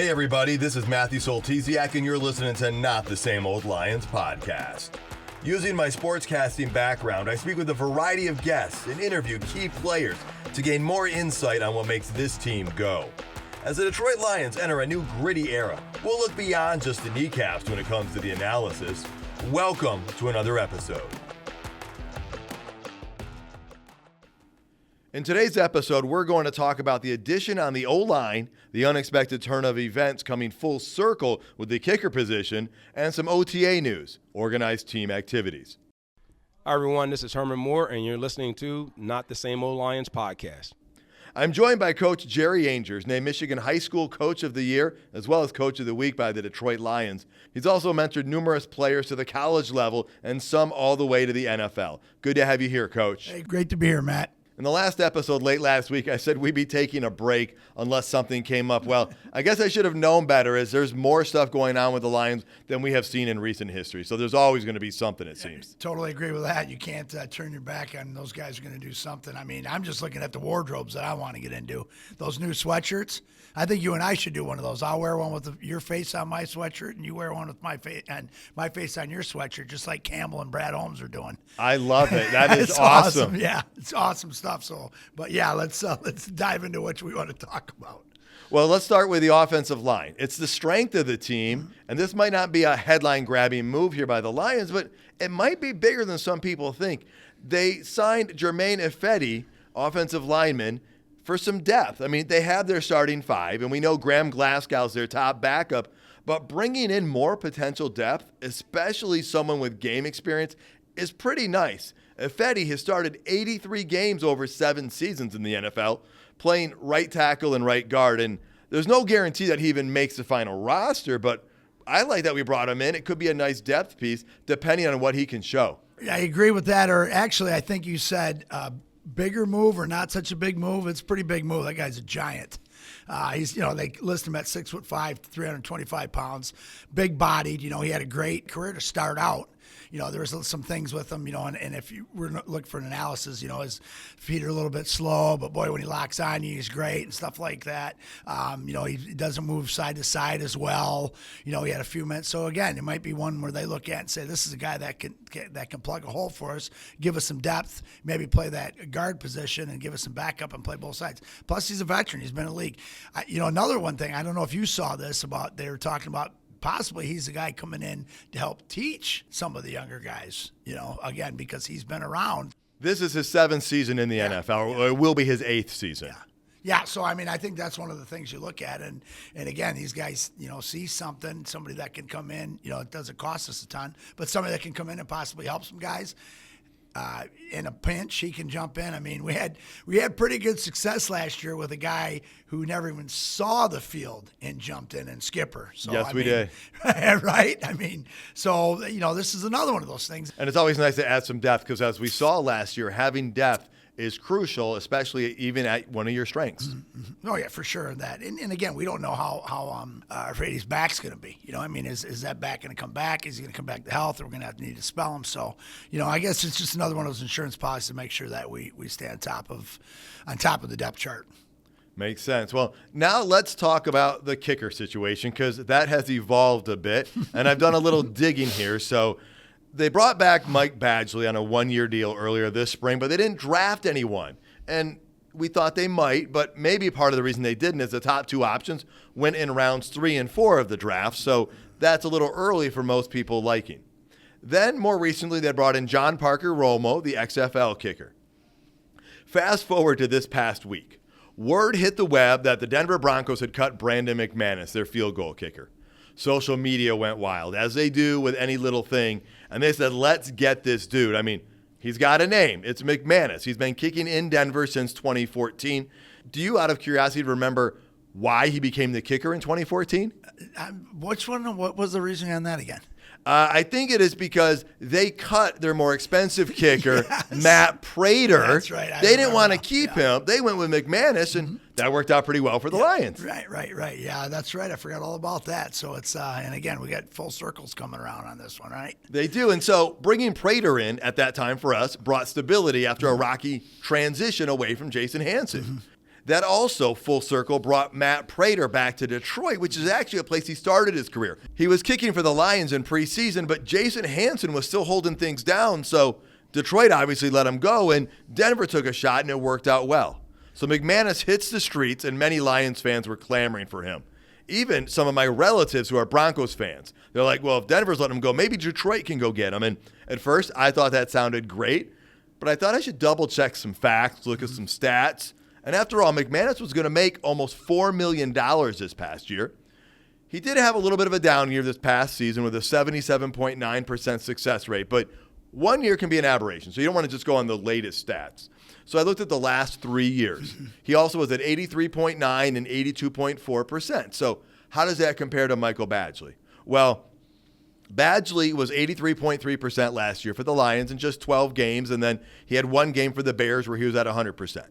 Hey everybody, this is Matthew Soltesiak and you're listening to Not the Same Old Lions podcast. Using my sportscasting background, I speak with a variety of guests and interview key players to gain more insight on what makes this team go. As the Detroit Lions enter a new gritty era, we'll look beyond just the kneecaps when it comes to the analysis. Welcome to another episode. In today's episode, we're going to talk about the addition on the O-line, the unexpected turn of events coming full circle with the kicker position, and some OTA news, organized team activities. Hi, everyone. This is Herman Moore, and you're listening to Not the Same Old Lions podcast. I'm joined by Coach Jerry Angers, named Michigan High School Coach of the Year, as well as Coach of the Week by the Detroit Lions. He's also mentored numerous players to the college level and some all the way to the NFL. Good to have you here, Coach. Hey, great to be here, Matt. In the last episode late last week, I said we'd be taking a break unless something came up. Well, I guess I should have known better, as there's more stuff going on with the Lions than we have seen in recent history. So there's always going to be something, it seems. Totally agree with that. You can't turn your back on those guys are going to do something. I mean, I'm just looking at the wardrobes that I want to get into. Those new sweatshirts. I think you and I should do one of those. I'll wear one with your face on my sweatshirt, and you wear one with my face on your sweatshirt, just like Campbell and Brad Holmes are doing. I love it. That is awesome. Yeah, it's awesome stuff. So, but yeah, let's dive into what we want to talk about. Well, let's start with the offensive line. It's the strength of the team, and this might not be a headline-grabbing move here by the Lions, but it might be bigger than some people think. They signed Jermaine Ifedi, offensive lineman, for some depth. I mean, they have their starting five, and we know Graham Glasgow's their top backup, but bringing in more potential depth, especially someone with game experience, is pretty nice. Ifedi has started 83 games over 7 seasons in the NFL, playing right tackle and right guard, and there's no guarantee that he even makes the final roster, but I like that we brought him in. It could be a nice depth piece, depending on what he can show. I agree with that, or actually, I think you said bigger move or not such a big move. It's a pretty big move. That guy's a giant. He's, they list him at 6'5", 325 pounds, big bodied. He had a great career to start out. There was some things with him, and if you were looking for an analysis, his feet are a little bit slow, but boy, when he locks on you, he's great and stuff like that. He doesn't move side to side as well. He had a few minutes. So again, it might be one where they look at and say, this is a guy that can plug a hole for us, give us some depth, maybe play that guard position and give us some backup and play both sides. Plus, he's a veteran. He's been in the league. Another one thing, I don't know if you saw this they were talking about possibly he's the guy coming in to help teach some of the younger guys, again, because he's been around. This is his 7th season in the NFL, or it will be his 8th season. Yeah, so, I think that's one of the things you look at. And again, these guys, see somebody that can come in, it doesn't cost us a ton, but somebody that can come in and possibly help some guys. In a pinch, he can jump in. We had pretty good success last year with a guy who never even saw the field and jumped in and skipper. So, yes, we did. Right? So, this is another one of those things. And it's always nice to add some depth because, as we saw last year, having depth is crucial, especially even at one of your strengths. Mm-hmm. Oh, yeah, for sure. That. And again, we don't know how Frady's back's going to be. Is that back going to come back? Is he going to come back to health, or we're going to need to spell him? So, I guess it's just another one of those insurance policies to make sure that we stay on top of the depth chart. Makes sense. Well, now let's talk about the kicker situation, because that has evolved a bit, and I've done a little digging here. So they brought back Mike Badgley on a 1-year deal earlier this spring, but they didn't draft anyone. And we thought they might, but maybe part of the reason they didn't is the top 2 options went in rounds 3 and 4 of the draft, so that's a little early for most people liking. Then, more recently, they brought in John Parker Romo, the XFL kicker. Fast forward to this past week. Word hit the web that the Denver Broncos had cut Brandon McManus, their field goal kicker. Social media went wild, as they do with any little thing, and they said, let's get this dude. He's got a name. It's McManus. He's been kicking in Denver since 2014. Do you, out of curiosity, remember why he became the kicker in 2014? Which one? What was the reasoning on that again? I think it is because they cut their more expensive kicker, Yes. Matt Prater. That's right. They didn't want to keep him. They went with McManus, and that worked out pretty well for the Lions. Right. Yeah, that's right. I forgot all about that. So it's, and again, we got full circles coming around on this one, right? They do. And so bringing Prater in at that time for us brought stability after a rocky transition away from Jason Hansen. That also, full circle, brought Matt Prater back to Detroit, which is actually a place he started his career. He was kicking for the Lions in preseason, but Jason Hanson was still holding things down, so Detroit obviously let him go, and Denver took a shot, and it worked out well. So McManus hits the streets, and many Lions fans were clamoring for him. Even some of my relatives who are Broncos fans, they're like, well, if Denver's letting him go, maybe Detroit can go get him. And at first, I thought that sounded great, but I thought I should double-check some facts, look at some stats. And after all, McManus was going to make almost $4 million this past year. He did have a little bit of a down year this past season with a 77.9% success rate, but 1 year can be an aberration, so you don't want to just go on the latest stats. So I looked at the last 3 years. He also was at 83.9 and 82.4%. So how does that compare to Michael Badgley? Well, Badgley was 83.3% last year for the Lions in just 12 games, and then he had one game for the Bears where he was at 100%.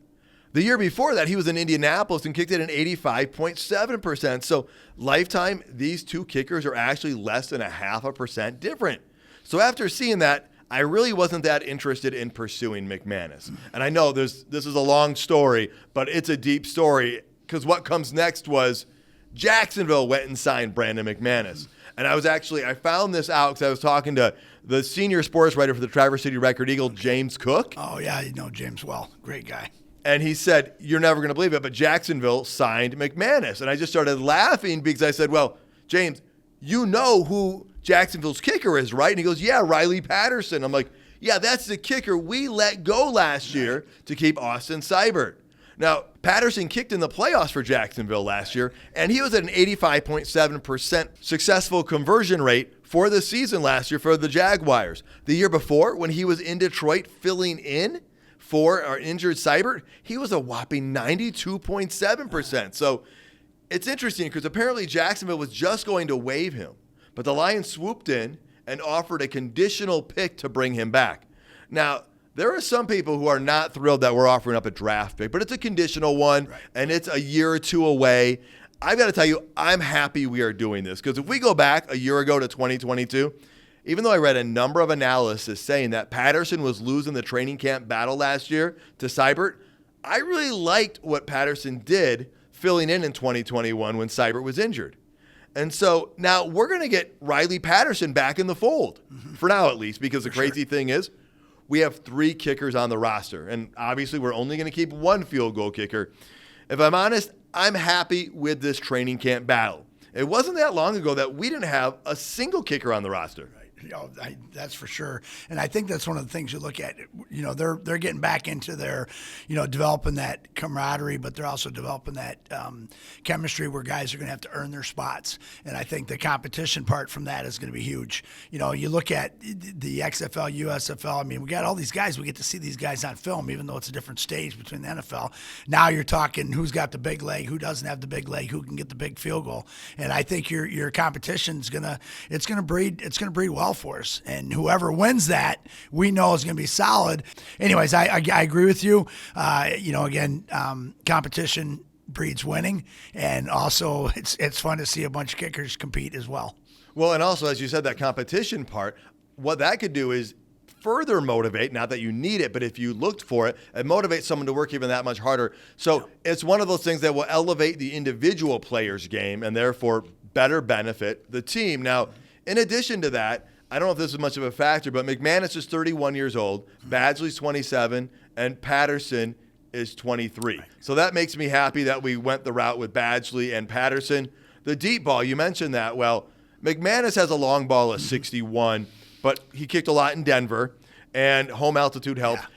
The year before that, he was in Indianapolis and kicked it at 85.7%. So lifetime, these two kickers are actually less than 0.5% different. So after seeing that, I really wasn't that interested in pursuing McManus. And I know this is a long story, but it's a deep story because what comes next was Jacksonville went and signed Brandon McManus. And I found this out because I was talking to the senior sports writer for the Traverse City Record Eagle, James Cook. Oh, yeah, you know James well. Great guy. And he said, you're never going to believe it, but Jacksonville signed McManus. And I just started laughing because I said, well, James, you know who Jacksonville's kicker is, right? And he goes, yeah, Riley Patterson. I'm like, yeah, that's the kicker we let go last year to keep Austin Seibert. Now, Patterson kicked in the playoffs for Jacksonville last year, and he was at an 85.7% successful conversion rate for the season last year for the Jaguars. The year before, when he was in Detroit filling in for our injured Seibert, he was a whopping 92.7%. So it's interesting because apparently Jacksonville was just going to waive him, but the Lions swooped in and offered a conditional pick to bring him back. Now, there are some people who are not thrilled that we're offering up a draft pick, but it's a conditional one, right, and it's a year or two away. I've got to tell you, I'm happy we are doing this because if we go back a year ago to 2022, even though I read a number of analysis saying that Patterson was losing the training camp battle last year to Seibert, I really liked what Patterson did filling in 2021 when Seibert was injured. And so now we're going to get Riley Patterson back in the fold, for now at least, because the crazy thing is we have 3 kickers on the roster, and obviously we're only going to keep 1 field goal kicker. If I'm honest, I'm happy with this training camp battle. It wasn't that long ago that we didn't have a single kicker on the roster. You know, that's for sure. And I think that's one of the things you look at. You know, they're getting back into their, you know, developing that camaraderie, but they're also developing that chemistry where guys are going to have to earn their spots. And I think the competition part from that is going to be huge. You know, you look at the XFL, USFL. I mean, we got all these guys. We get to see these guys on film, even though it's a different stage between the NFL. Now you're talking who's got the big leg, who doesn't have the big leg, who can get the big field goal. And I think your competition's going to breed well for us, and whoever wins that, we know is going to be solid. Anyways, I agree with you. You know, again, competition breeds winning, and also it's fun to see a bunch of kickers compete as well. Well, and also, as you said, that competition part, what that could do is further motivate, not that you need it, but if you looked for it, and motivate someone to work even that much harder. So it's one of those things that will elevate the individual player's game and therefore better benefit the team. Now, in addition to that, I don't know if this is much of a factor, but McManus is 31 years old, Badgley's 27, and Patterson is 23. Right. So that makes me happy that we went the route with Badgley and Patterson. The deep ball, you mentioned that. Well, McManus has a long ball of 61, but he kicked a lot in Denver, and home altitude helped.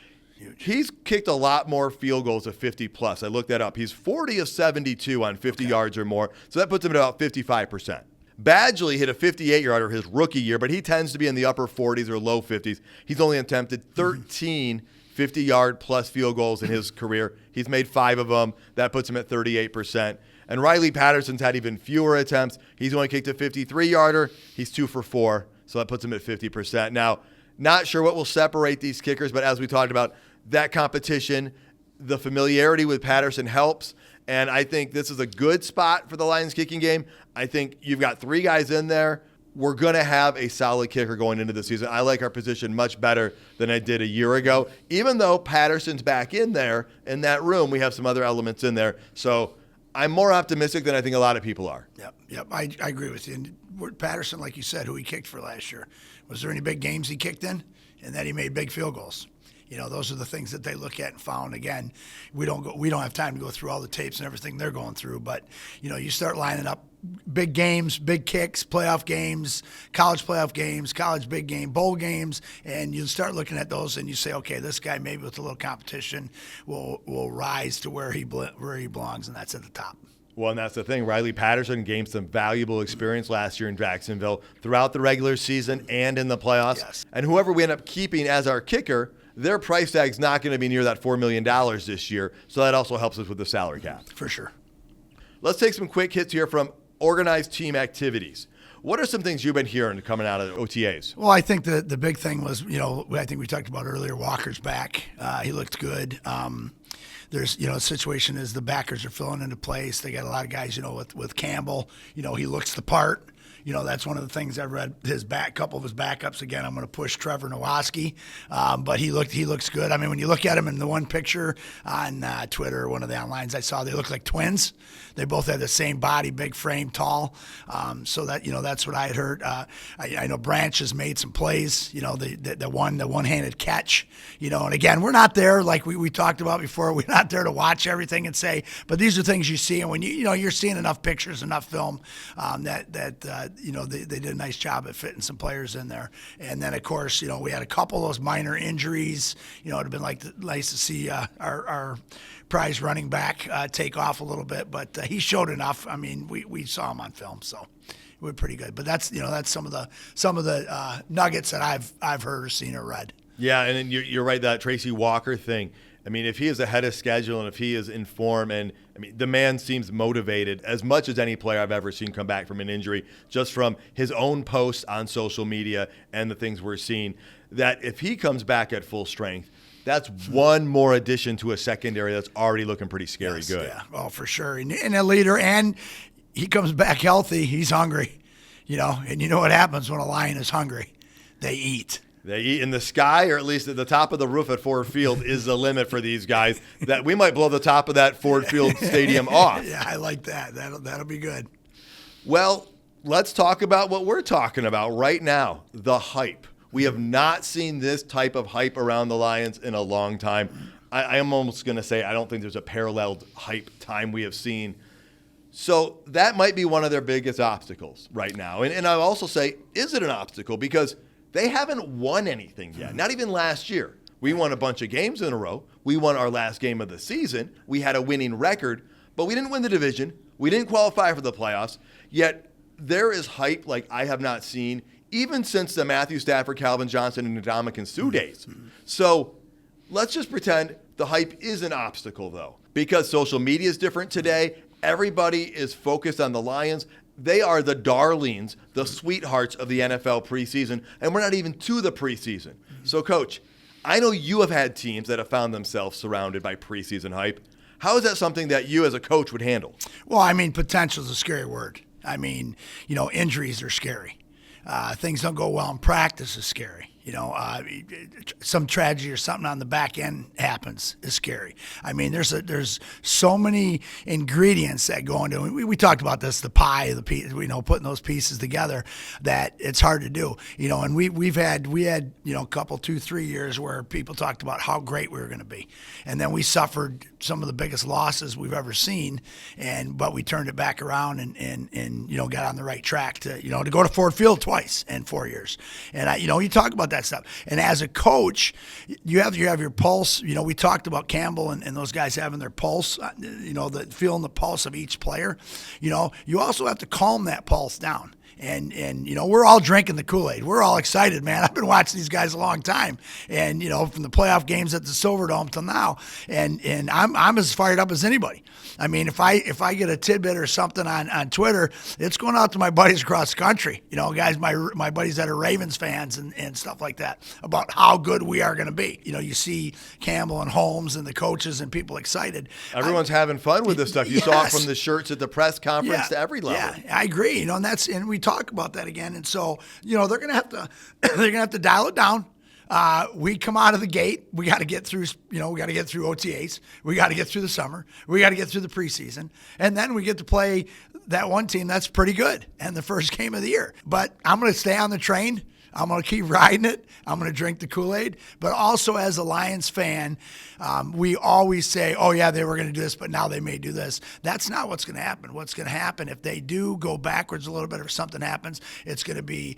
Yeah. He's kicked a lot more field goals of 50-plus. I looked that up. He's 40 of 72 on 50 yards or more, so that puts him at about 55%. Badgley hit a 58-yarder his rookie year, but he tends to be in the upper 40s or low 50s. He's only attempted 13 50-yard-plus field goals in his career. He's made 5 of them. That puts him at 38%. And Riley Patterson's had even fewer attempts. He's only kicked a 53-yarder. He's 2 for 4, so that puts him at 50%. Now, not sure what will separate these kickers, but as we talked about, that competition, the familiarity with Patterson helps. And I think this is a good spot for the Lions kicking game. I think you've got 3 guys in there. we're going to have a solid kicker going into the season. I like our position much better than I did a year ago. Even though Patterson's back in there, in that room, we have some other elements in there. So I'm more optimistic than I think a lot of people are. Yep. I agree with you. And Patterson, like you said, who he kicked for last year, was there any big games he kicked in? And that he made big field goals. Those are the things that they look at and found. Again, we don't have time to go through all the tapes and everything they're going through, but you start lining up big games, big kicks, playoff games, college playoff games, college big game, bowl games, and you start looking at those and you say, okay, this guy maybe with a little competition will rise to where he belongs, and that's at the top. Well, and that's the thing. Riley Patterson gained some valuable experience last year in Jacksonville throughout the regular season and in the playoffs. Yes. And whoever we end up keeping as our kicker, their price tag's not going to be near that $4 million this year. So that also helps us with the salary cap. For sure. Let's take some quick hits here from organized team activities. What are some things you've been hearing coming out of the OTAs? Well, I think the big thing was, I think we talked about earlier, Walker's back. He looked good. There's, the situation is the backers are filling into place. They got a lot of guys, with Campbell, he looks the part. That's one of the things I read. Couple of his backups. Again, I'm going to push Trevor Nowaski, but he looks good. I mean, when you look at him in the one picture on Twitter, one of the onlines I saw, they look like twins. They both had the same body, big frame, tall. So that that's what I had heard. I know Branch has made some plays. The one-handed catch. And again, we're not there like we talked about before. We're not there to watch everything and say, but these are things you see, and when you're seeing enough pictures, enough film, they did a nice job at fitting some players in there. And then, of course, we had a couple of those minor injuries. It would have been nice to see our prize running back take off a little bit, but he showed enough. I mean, we saw him on film, so we're pretty good. But that's some of the nuggets that I've heard or seen or read. Yeah, and then you're right, that Tracy Walker thing. I mean, if he is ahead of schedule and if he is in form, and I mean, the man seems motivated as much as any player I've ever seen come back from an injury, just from his own posts on social media and the things we're seeing, that if he comes back at full strength, that's one more addition to a secondary that's already looking pretty scary. Yes, good. Yeah, well, for sure. And a leader, and he comes back healthy. He's hungry, and you know what happens when a lion is hungry? They eat. They eat in the sky, or at least at the top of the roof at Ford Field is the limit for these guys. That we might blow the top of that Ford Field stadium off. Yeah, I like that. That'll be good. Well, let's talk about what we're talking about right now, the hype. We have not seen this type of hype around the Lions in a long time. I am almost going to say I don't think there's a paralleled hype time we have seen. So that might be one of their biggest obstacles right now. And I'll also say, is it an obstacle? Because they haven't won anything yet, not even last year. We won a bunch of games in a row. We won our last game of the season. We had a winning record, but we didn't win the division. We didn't qualify for the playoffs. Yet there is hype like I have not seen, even since the Matthew Stafford, Calvin Johnson, and Ndamukong Suh days. So let's just pretend the hype is an obstacle, though, because social media is different today. Everybody is focused on the Lions. They are the darlings, the sweethearts of the NFL preseason, and we're not even to the preseason. So, Coach, I know you have had teams that have found themselves surrounded by preseason hype. How is that something that you as a coach would handle? Well, I mean, potential is a scary word. I mean, injuries are scary. Things don't go well in practice is scary. Some tragedy or something on the back end happens is scary. I mean, there's so many ingredients that go into it. We talked about this, the pie, the piece, putting those pieces together, that it's hard to do. And we had a couple, 2-3 years where people talked about how great we were going to be, and then we suffered some of the biggest losses we've ever seen, but we turned it back around and got on the right track to go to Ford Field twice in 4 years. And you talk about that stuff. And as a coach, you have your pulse. We talked about Campbell and those guys having their pulse, feeling the pulse of each player. You also have to calm that pulse down. And we're all drinking the Kool-Aid. We're all excited, man. I've been watching these guys a long time, and from the playoff games at the Silverdome till now, and I'm as fired up as anybody. I mean, if I get a tidbit or something on Twitter, it's going out to my buddies across the country. Guys, my buddies that are Ravens fans and stuff like that, about how good we are going to be. You see Campbell and Holmes and the coaches and people excited. Everyone's having fun with this stuff. You saw it from the shirts at the press conference to every level. Yeah, I agree. And we talk talk about that again. And so, they're going to have to they're going to have to dial it down. We come out of the gate. We got to get through, we got to get through OTAs. We got to get through the summer. We got to get through the preseason. And then we get to play that one team that's pretty good and the first game of the year. But I'm going to stay on the train. I'm going to keep riding it. I'm going to drink the Kool-Aid. But also as a Lions fan, we always say, oh, yeah, they were going to do this, but now they may do this. That's not what's going to happen. What's going to happen if they do go backwards a little bit or something happens, it's going to be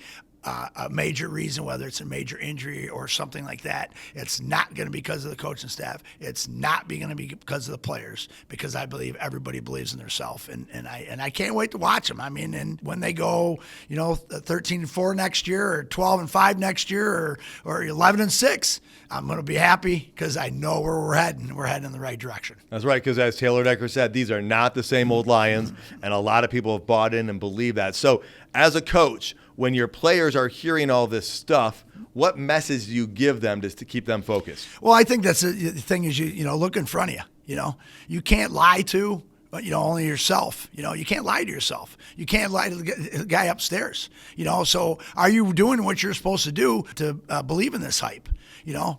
a major reason, whether it's a major injury or something like that. It's not going to be because of the coaching staff. It's not going to be because of the players, because I believe everybody believes in themselves, and I can't wait to watch them. I mean, and when they go, 13-4 next year, or 12-5 next year, or 11-6, I'm going to be happy because I know where we're heading. We're heading in the right direction. That's right, because as Taylor Decker said, these are not the same old Lions, and a lot of people have bought in and believe that. So as a coach, when your players are hearing all this stuff, what message do you give them to keep them focused? Well, I think that's the thing is, look in front of you. You can't lie to, only yourself. You can't lie to yourself. You can't lie to the guy upstairs. So are you doing what you're supposed to do to believe in this hype?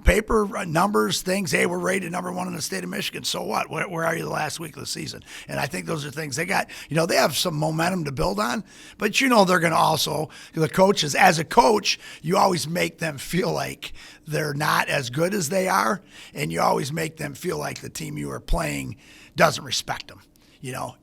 Paper, numbers, things. Hey, we're rated number 1 in the state of Michigan. So what? Where are you the last week of the season? And I think those are things they got. They have some momentum to build on. But they're going to also, the coaches, as a coach, you always make them feel like they're not as good as they are, and you always make them feel like the team you are playing doesn't respect them.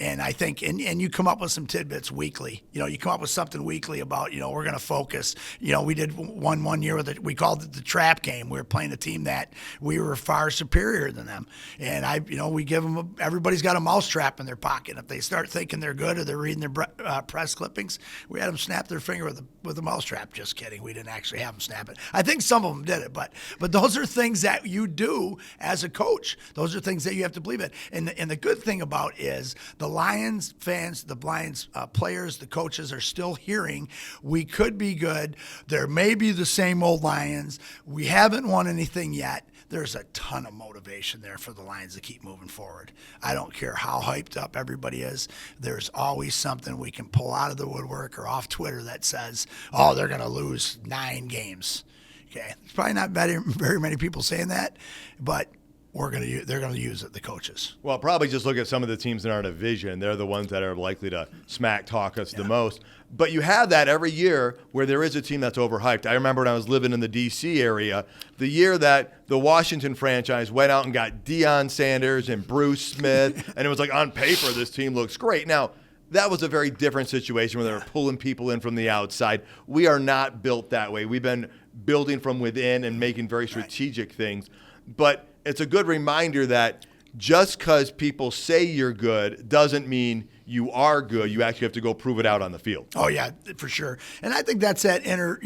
And I think, and you come up with some tidbits weekly. You come up with something weekly about, we're going to focus. We did one year we called it the trap game. We were playing a team that we were far superior than them. And we give them, everybody's got a mouse trap in their pocket. If they start thinking they're good or they're reading their press clippings, we had them snap their finger with a mouse trap. Just kidding. We didn't actually have them snap it. I think some of them did it, but those are things that you do as a coach. Those are things that you have to believe in. And the good thing about is, the Lions fans, the Lions players, the coaches are still hearing we could be good. There may be the same old Lions. We haven't won anything yet. There's a ton of motivation there for the Lions to keep moving forward. I don't care how hyped up everybody is. There's always something we can pull out of the woodwork or off Twitter that says, oh, they're going to lose 9 games. Okay, there's probably not very many people saying that, but they're going to use it, the coaches. Well, probably just look at some of the teams in our division. They're the ones that are likely to smack talk us the most. But you have that every year where there is a team that's overhyped. I remember when I was living in the D.C. area, the year that the Washington franchise went out and got Deion Sanders and Bruce Smith, and it was like, on paper, this team looks great. Now, that was a very different situation where they were pulling people in from the outside. We are not built that way. We've been building from within and making very strategic things. But it's a good reminder that just because people say you're good doesn't mean you are good. You actually have to go prove it out on the field. Oh, yeah, for sure. And I think that's that inner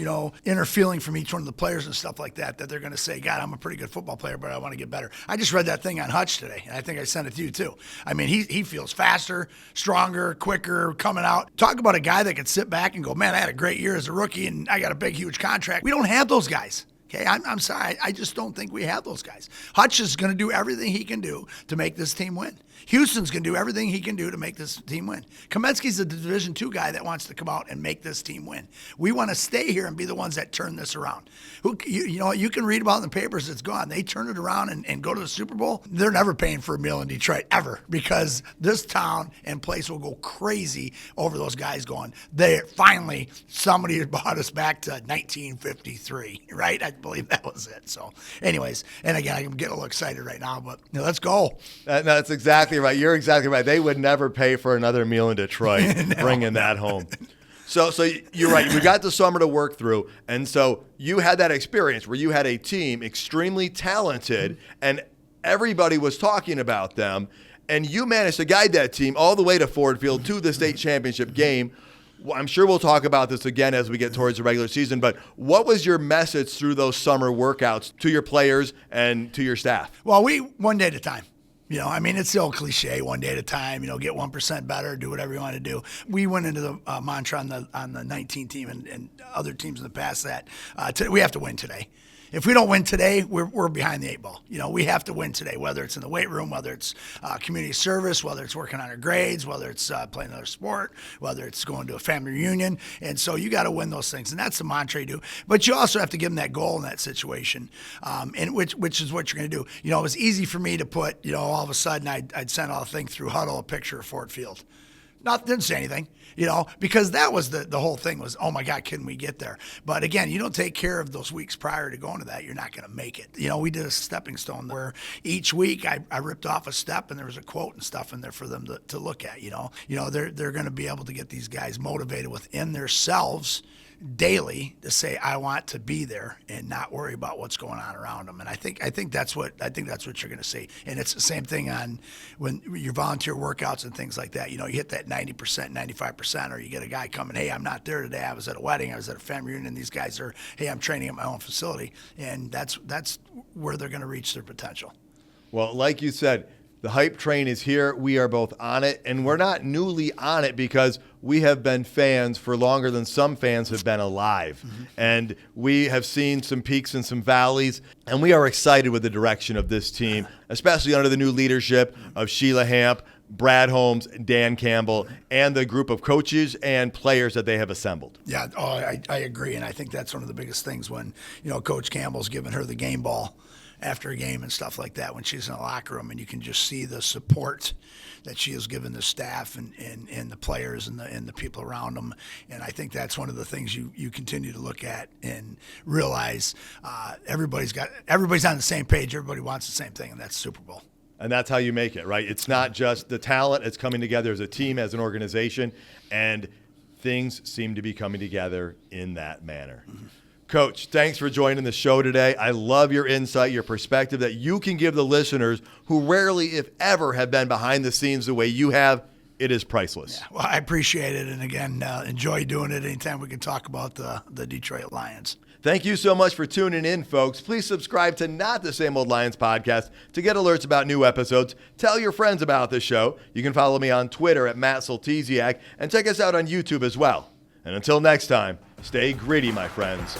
feeling from each one of the players and stuff like that they're going to say, God, I'm a pretty good football player, but I want to get better. I just read that thing on Hutch today, and I think I sent it to you too. I mean, he feels faster, stronger, quicker, coming out. Talk about a guy that could sit back and go, man, I had a great year as a rookie, and I got a big, huge contract. We don't have those guys. Okay, I'm sorry. I just don't think we have those guys. Hutch is going to do everything he can do to make this team win. Houston's going to do everything he can do to make this team win. Kaminsky's a Division II guy that wants to come out and make this team win. We want to stay here and be the ones that turn this around. You can read about it in the papers, it's gone. They turn it around and go to the Super Bowl. They're never paying for a meal in Detroit, ever, because this town and place will go crazy over those guys going, finally, somebody brought us back to 1953, right? I believe that was it. So anyways, and again, I'm getting a little excited right now, but let's go. That's exactly right. You're exactly right. They would never pay for another meal in Detroit, bringing that home. So you're right. We got the summer to work through, and so you had that experience where you had a team extremely talented, and everybody was talking about them, and you managed to guide that team all the way to Ford Field to the state championship game. Well, I'm sure we'll talk about this again as we get towards the regular season, but what was your message through those summer workouts to your players and to your staff? Well, we one day at a time. It's the old cliche, one day at a time, get 1% better, do whatever you want to do. We went into the mantra on the 19 team and other teams in the past that we have to win today. If we don't win today, we're behind the 8 ball. We have to win today, whether it's in the weight room, whether it's community service, whether it's working on our grades, whether it's playing another sport, whether it's going to a family reunion. And so you got to win those things. And that's the mantra you do. But you also have to give them that goal in that situation, and which is what you're going to do. It was easy for me to put, all of a sudden I'd send out a thing through Huddle, a picture of Ford Field. Didn't say anything, because that was the whole thing was, oh my God, can we get there? But again, you don't take care of those weeks prior to going to that, you're not going to make it. We did a stepping stone where each week I ripped off a step and there was a quote and stuff in there for them to look at, they're going to be able to get these guys motivated within themselves daily to say, I want to be there and not worry about what's going on around them. And I think that's what you're going to see. And it's the same thing on when your volunteer workouts and things like that. You hit that 90%, 95%, or you get a guy coming, hey, I'm not there today. I was at a wedding. I was at a family reunion. And these guys are, hey, I'm training at my own facility. And that's where they're going to reach their potential. Well, like you said, the hype train is here. We are both on it, and we're not newly on it because we have been fans for longer than some fans have been alive. Mm-hmm. And we have seen some peaks and some valleys, and we are excited with the direction of this team, especially under the new leadership of Sheila Hamp, Brad Holmes, Dan Campbell, and the group of coaches and players that they have assembled. Yeah, I agree, and I think that's one of the biggest things when, Coach Campbell's giving her the game ball after a game and stuff like that when she's in the locker room, and you can just see the support that she has given the staff and the players and the people around them. And I think that's one of the things you continue to look at and realize everybody's on the same page. Everybody wants the same thing, and that's Super Bowl. And that's how you make it, right? It's not just the talent. It's coming together as a team, as an organization, and things seem to be coming together in that manner. Mm-hmm. Coach, thanks for joining the show today. I love your insight, your perspective that you can give the listeners who rarely, if ever, have been behind the scenes the way you have. It is priceless. Yeah, well, I appreciate it. And again, enjoy doing it anytime we can talk about the Detroit Lions. Thank you so much for tuning in, folks. Please subscribe to Not the Same Old Lions podcast to get alerts about new episodes. Tell your friends about the show. You can follow me on Twitter at Matt Soltesiak and check us out on YouTube as well. And until next time, stay gritty, my friends.